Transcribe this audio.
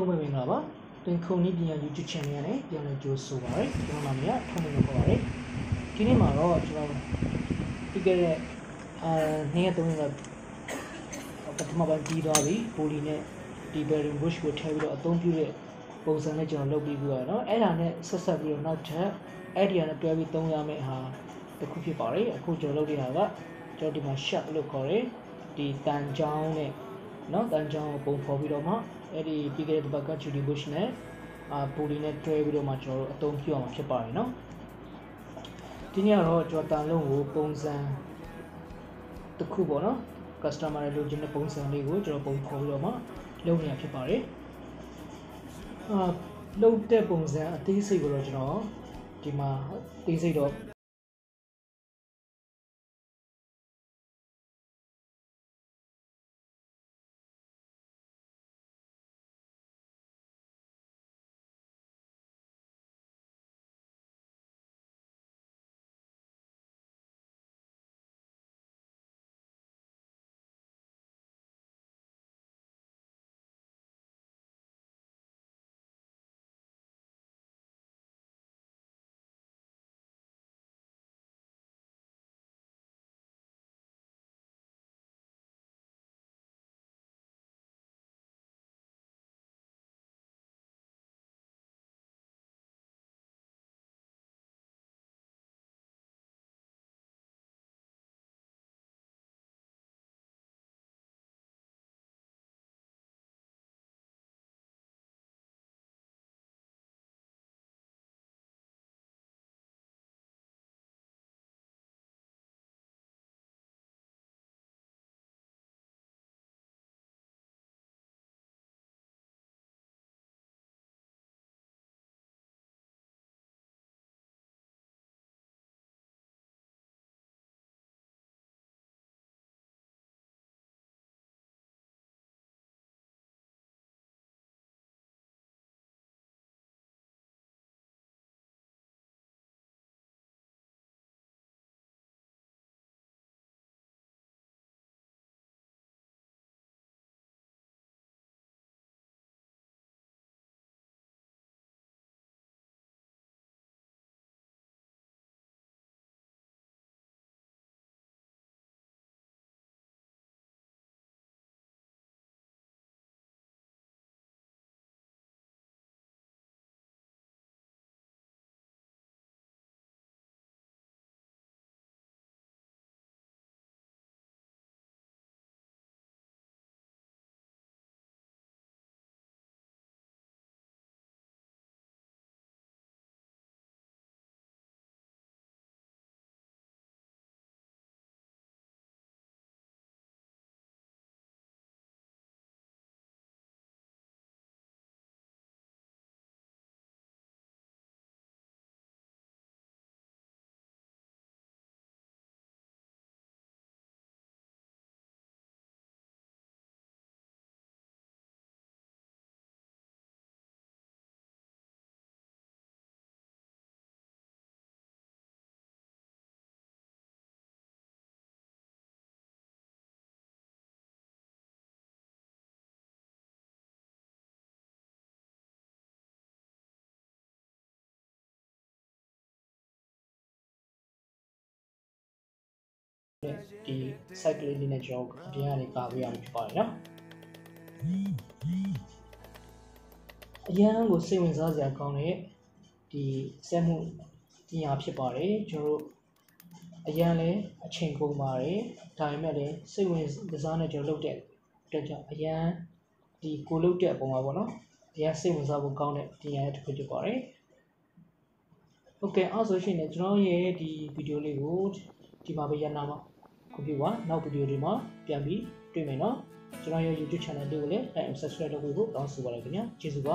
လုံးပဲမင်္ဂလာပါတင်ခုံနီးပညာ YouTube channel နဲ့ပြန်လည်ကြိုဆိုပါရစေကျွန်တော်နာမည်ကထုံးမင်းခေါ်ပါတယ်ဒီနေ့မှာတော့ကျွန်တော်ပြီးခဲ့တဲ့နေ့ရက်3ရက်ပထမပိုင်းပြီးသွားပြီ Pully နဲ့ဒီ bearing bush ကိုထည့်ပြီးတော့အသုံးပြုတဲ့ပုံစံနဲ့ကျွန်တော်လုပ်ပြီးပြီရနော်အဲ့ဒါနဲ့ဆက်ဆက်ပြီးတော့နောက်ထပ်အဲ့ဒီကနေတွဲပြီးသုံးရမယ့်ဟာတစ်ခုဖြစ်ပါတယ်အခုကျွန်တော်လုပ်တဲ့ဟာကကျွန်တော်ဒီမှာ Shalf လို့ခေါ်တယ်ဒီတန်ချောင်းနဲ့နော်တန်ချောင်းကိုပုံဖော်ပြီးတော့မှအဲ့ဒီပြီးခဲ့တဲ့ဘက်က Judy Bush နဲ့Pully နဲ့တွဲပြီးတော့မှကျွန်တော်တို့အသုံးပြုအောင်ဖြစ်ပါတယ်နော်ဒီနေ့ကတော့ကျွန်တော်တန်လုံးကိုပုံစံတစ်ခုပေါ့နော် customer ရဲ့လိုချင်တဲ့ပုံစံလေးကိုကျွန်တော်ပုံဖော်ပြီးတော့မှလုပ်နေရဖြစ်ပါတယ်လုပ်တဲ့ပုံစံအသေးစိတ်ကိုတော့ကျွန်တော်ဒီမှာအသေးစိတ်တော့ဒီ site ကလေးလေးနဲ့ကျွန်တော်အပြင်ကနေကာပေးရမှာဖြစ်ပါတယ်နော်အရန်ကိုစိတ်ဝင်စားစရာကောင်းတဲ့ဒီစက်မှုပညာဖြစ်ပါတယ်ကျွန်တော်တို့အရန်လည်းအချိန်ကုန်ပါတယ်ဒါပေမဲ့လည်းစိတ်ဝင်စားနဲ့ကျွန်တော်လုပ်တဲ့အတွက်ကြောင့်အရန်ဒီကိုလုပ်တဲ့အပုံပါပေါ့နော်အရန်စိတ်ဝင်စားဖို့ကောင်းတဲ့ပညာရဲ့တစ်ခုဖြစ်ပါတယ်ဟုတ်ကဲ့အဲ့ဆိုရှင်လည်းကျွန်တော်ရဲ့ဒီဗီဒီယိုလေးကိုဒီမှာပဲရနာမှာခုပြပါနောက်ဗီဒီယိုတွေမှာပြန်ပြီးတွေ့မယ်နော်ကျွန်တော်ရဲ့ YouTube channel လေးကိုလည်း like and subscribe လုပ်ဖို့တောင်းဆိုပါရခင်ဗျာကျေးဇူးပါ